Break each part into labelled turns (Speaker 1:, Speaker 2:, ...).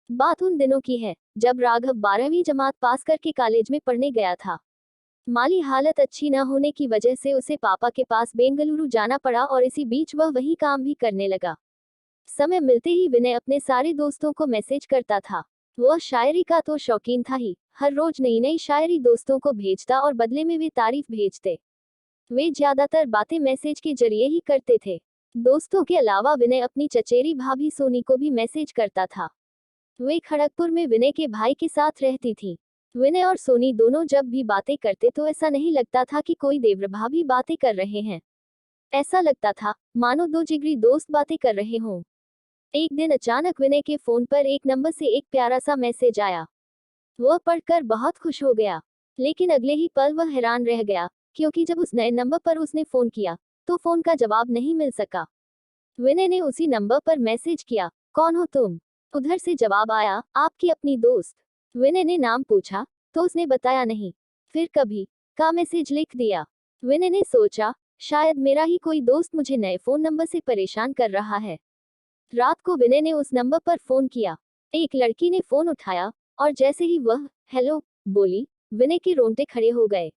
Speaker 1: बात उन दिनों की है जब राघव 12वीं जमात पास करके कॉलेज में पढ़ने गया था। माली हालत अच्छी न होने की वजह से उसे पापा के पास बेंगलुरु जाना पड़ा और इसी बीच वह वही काम भी करने लगा। समय मिलते ही विनय अपने सारे दोस्तों को मैसेज करता था। वह शायरी का तो शौकीन था ही, हर रोज नई नई शायरी दोस्तों को भेजता और बदले में वे तारीफ भेजते। वे ज्यादातर बातें मैसेज के जरिए ही करते थे। दोस्तों के अलावा विनय अपनी चचेरी भाभी सोनी को भी मैसेज करता था। वे खड़गपुर में विनय के भाई के साथ रहती थी। विनय और सोनी दोनों जब भी बातें करते तो ऐसा नहीं लगता था कि कोई देवरभा भी बातें कर रहे हैं। ऐसा लगता था मानो दो जिगरी दोस्त बातें कर रहे हों। एक दिन अचानक विनय के फोन पर एक नंबर से एक प्यारा सा मैसेज आया। वह पढ़कर बहुत खुश हो गया, लेकिन अगले ही पल वह हैरान रह गया, क्योंकि जब उस नए नंबर पर उसने फोन किया तो फोन का जवाब नहीं मिल सका। विनय ने उसी नंबर पर मैसेज किया, कौन हो तुम? उधर से जवाब आया, आपकी अपनी दोस्त। विनय ने नाम पूछा तो उसने बताया नहीं। फिर कभी का मैसेज लिख दिया। विनय ने सोचा शायद मेरा ही कोई दोस्त मुझे नए फोन नंबर से परेशान कर रहा है। रात को विनय ने उस नंबर पर फोन किया। एक लड़की ने फोन उठाया और जैसे ही वह हेलो बोली, विनय के रोंगटे खड़े हो गए।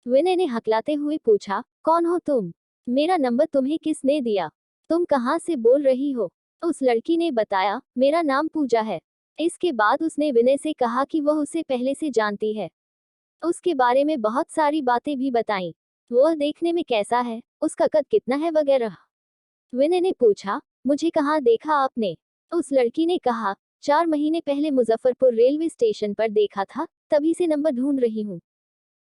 Speaker 1: विनय ने हकलाते हुए पूछा, कौन हो तुम? मेरा नंबर तुम्हें किसने दिया? तुम कहाँ से बोल रही हो? उस लड़की ने बताया, मेरा नाम पूजा है। इसके बाद उसने विनय से कहा कि वह उसे पहले से जानती है। उसके बारे में बहुत सारी बातें भी बताईं। वह देखने में कैसा है, उसका कद कितना है वगैरह। विनय ने पूछा, मुझे कहाँ देखा आपने? उस लड़की ने कहा, 4 महीने पहले मुजफ्फरपुर रेलवे स्टेशन पर देखा था, तभी से नंबर ढूंढ रही हूँ।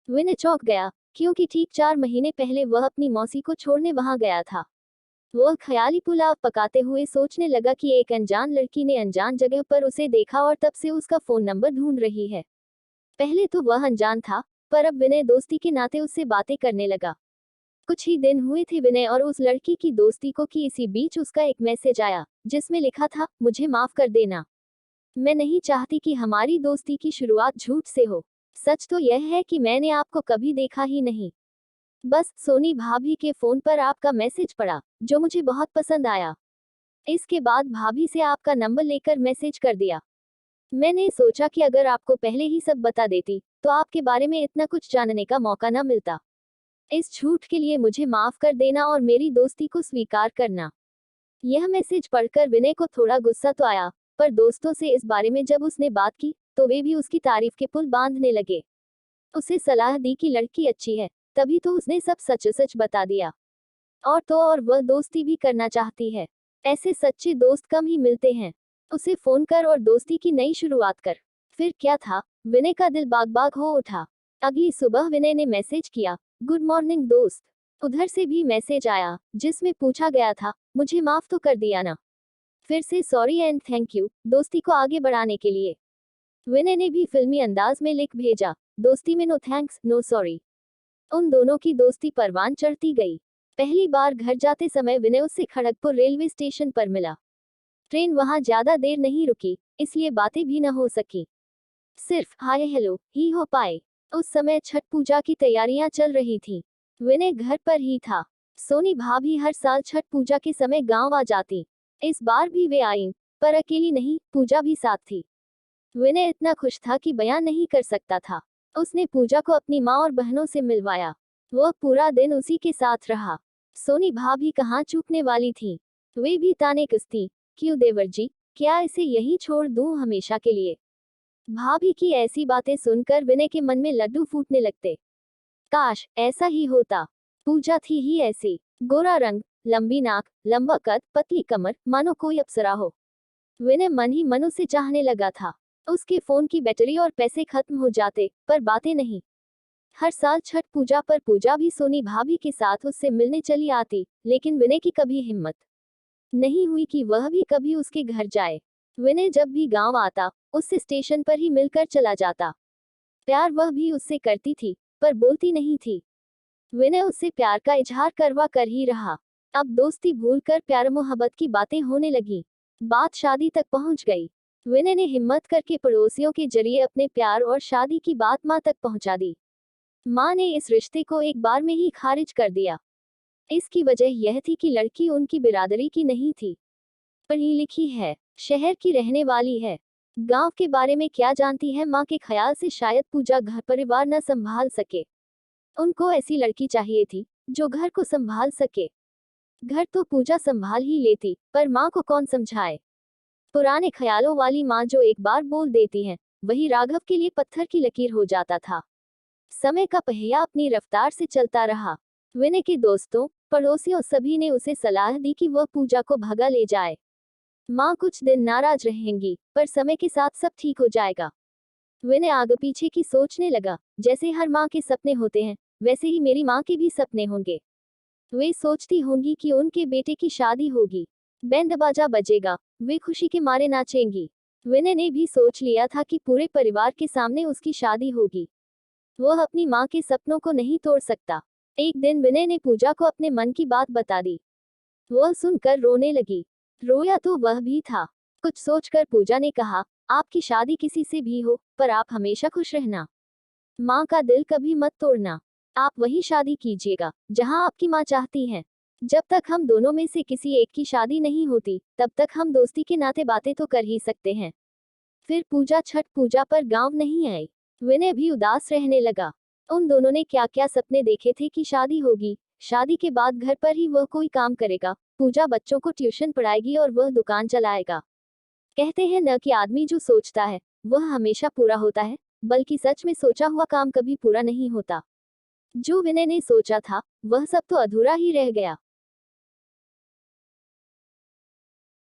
Speaker 1: विनय चौंक गया, क्योंकि ठीक 4 महीने पहले वह अपनी मौसी को छोड़ने वहां गया था। वह ख्याली पुलाव पकाते हुए सोचने लगा कि एक अनजान लड़की ने अनजान जगह पर उसे देखा और तब से उसका फोन नंबर ढूंढ रही है। पहले तो वह अनजान था, पर अब विनय दोस्ती के नाते उससे बातें करने लगा। कुछ ही दिन हुए थे विनय और उस लड़की की दोस्ती को कि इसी बीच उसका एक मैसेज आया, जिसमें लिखा था, मुझे माफ कर देना। मैं नहीं चाहती कि हमारी दोस्ती की शुरुआत झूठ से हो। सच तो यह है कि मैंने आपको कभी देखा ही नहीं। बस सोनी भाभी के फोन पर आपका मैसेज पड़ा, जो मुझे बहुत पसंद आया। इसके बाद भाभी से आपका नंबर लेकर मैसेज कर दिया। मैंने सोचा कि अगर आपको पहले ही सब बता देती, तो आपके बारे में इतना कुछ जानने का मौका न मिलता। इस झूठ के लिए मुझे माफ कर देना और मेरी दोस्ती को स्वीकार करना। यह मैसेज पढ़कर विनय को थोड़ा गुस्सा तो आया, पर दोस्तों से इस बारे में जब उसने बात की, तो वे भी उसकी तारीफ के पुल बांधने लगे। उसे सलाह दी कि लड़की अच्छी है, तभी तो उसने सब सच सच बता दिया। और तो और वह दोस्ती भी करना चाहती है। ऐसे सच्चे दोस्त कम ही मिलते हैं। उसे फोन कर और दोस्ती की नई शुरुआत कर। फिर क्या था, विनय का दिल बाग बाग हो उठा। अगली सुबह विनय ने मैसेज किया, गुड मॉर्निंग दोस्त। उधर से भी मैसेज आया, जिसमें पूछा गया था, मुझे माफ तो कर दिया ना? फिर से सॉरी एंड थैंक यू, दोस्ती को आगे बढ़ाने के लिए। विनय ने भी फिल्मी अंदाज में लिख भेजा, दोस्ती में नो थैंक्स नो सॉरी। उन दोनों की दोस्ती परवान चढ़ती गई। पहली बार घर जाते समय विनय उससे खड़गपुर रेलवे स्टेशन पर मिला। ट्रेन वहां ज्यादा देर नहीं रुकी, इसलिए बातें भी न हो सकी। सिर्फ हाय हेलो ही हो पाए। उस समय छठ पूजा की तैयारियां चल रही थी। विनय घर पर ही था। सोनी भाभी हर साल छठ पूजा के समय गांव आ जाती। इस बार भी वे आईं, पर अकेली नहीं, पूजा भी साथ थी। विनय इतना खुश था कि बयान नहीं कर सकता था। उसने पूजा को अपनी माँ और बहनों से मिलवाया। वह पूरा दिन उसी के साथ रहा। सोनी भाभी कहाँ चूकने वाली थी। वे भी ताने कसती, क्यों देवर जी, क्या इसे यहीं छोड़ दूं हमेशा के लिए? भाभी की ऐसी बातें सुनकर विनय के मन में लड्डू फूटने लगते। काश ऐसा ही होता। पूजा थी ही ऐसी, गोरा रंग, लंबी नाक, लंबा कद, पतली कमर, मानो कोई अप्सरा हो। विनय मन ही मन उसे चाहने लगा था। उसके फोन की बैटरी और पैसे खत्म हो जाते, पर बातें नहीं। हर साल छठ पूजा पर पूजा भी सोनी भाभी के साथ उससे मिलने चली आती, लेकिन विनय की कभी हिम्मत नहीं हुई कि वह भी कभी उसके घर जाए। विनय जब भी गांव आता, उससे स्टेशन पर ही मिलकर चला जाता। प्यार वह भी उससे करती थी, पर बोलती नहीं थी। विनय उससे प्यार का इजहार करवा कर ही रहा। अब दोस्ती भूलकर प्यार मोहब्बत की बातें होने लगी। बात शादी तक पहुंच गई। विनय ने हिम्मत करके पड़ोसियों के जरिए अपने प्यार और शादी की बात मां तक पहुंचा दी। मां ने इस रिश्ते को एक बार में ही खारिज कर दिया। इसकी वजह यह थी कि लड़की उनकी बिरादरी की नहीं थी, पढ़ी लिखी है, शहर की रहने वाली है। गांव के बारे में क्या जानती है? माँ के ख्याल से शायद पूजा घर परिवार न संभाल सके। उनको ऐसी लड़की चाहिए थी जो घर को संभाल सके। घर तो पूजा संभाल ही लेती, पर माँ को कौन समझाए। पुराने ख्यालों वाली माँ जो एक बार बोल देती है, वही राघव के लिए पत्थर की लकीर हो जाता था। समय का पहिया अपनी रफ्तार से चलता रहा। विनय के दोस्तों, पड़ोसियों सभी ने उसे सलाह दी कि वह पूजा को भगा ले जाए। माँ कुछ दिन नाराज रहेंगी, पर समय के साथ सब ठीक हो जाएगा। विनय आगे पीछे की सोचने लगा। जैसे हर माँ के सपने होते हैं, वैसे ही मेरी माँ के भी सपने होंगे। वे सोचती होंगी कि उनके बेटे की शादी होगी, बैंड बाजा बजेगा, वे खुशी के मारे नाचेंगी। विनय ने भी सोच लिया था कि पूरे परिवार के सामने उसकी शादी होगी। वह अपनी माँ के सपनों को नहीं तोड़ सकता। एक दिन विनय ने पूजा को अपने मन की बात बता दी। वह सुनकर रोने लगी। रोया तो वह भी था। कुछ सोचकर पूजा ने कहा, आपकी शादी किसी से भी हो, पर आप हमेशा खुश रहना। माँ का दिल कभी मत तोड़ना। आप वही शादी कीजिएगा जहाँ आपकी माँ चाहती है। जब तक हम दोनों में से किसी एक की शादी नहीं होती, तब तक हम दोस्ती के नाते बातें तो कर ही सकते हैं। फिर पूजा छठ पूजा पर गांव नहीं आई। विनय भी उदास रहने लगा। उन दोनों ने क्या क्या सपने देखे थे कि शादी होगी, शादी के बाद घर पर ही वह कोई काम करेगा, पूजा बच्चों को ट्यूशन पढ़ाएगी और वह दुकान चलाएगा। कहते हैं न कि आदमी जो सोचता है वह हमेशा पूरा होता है, बल्कि सच में सोचा हुआ काम कभी पूरा नहीं होता। जो विनय ने सोचा था, वह सब तो अधूरा ही रह गया।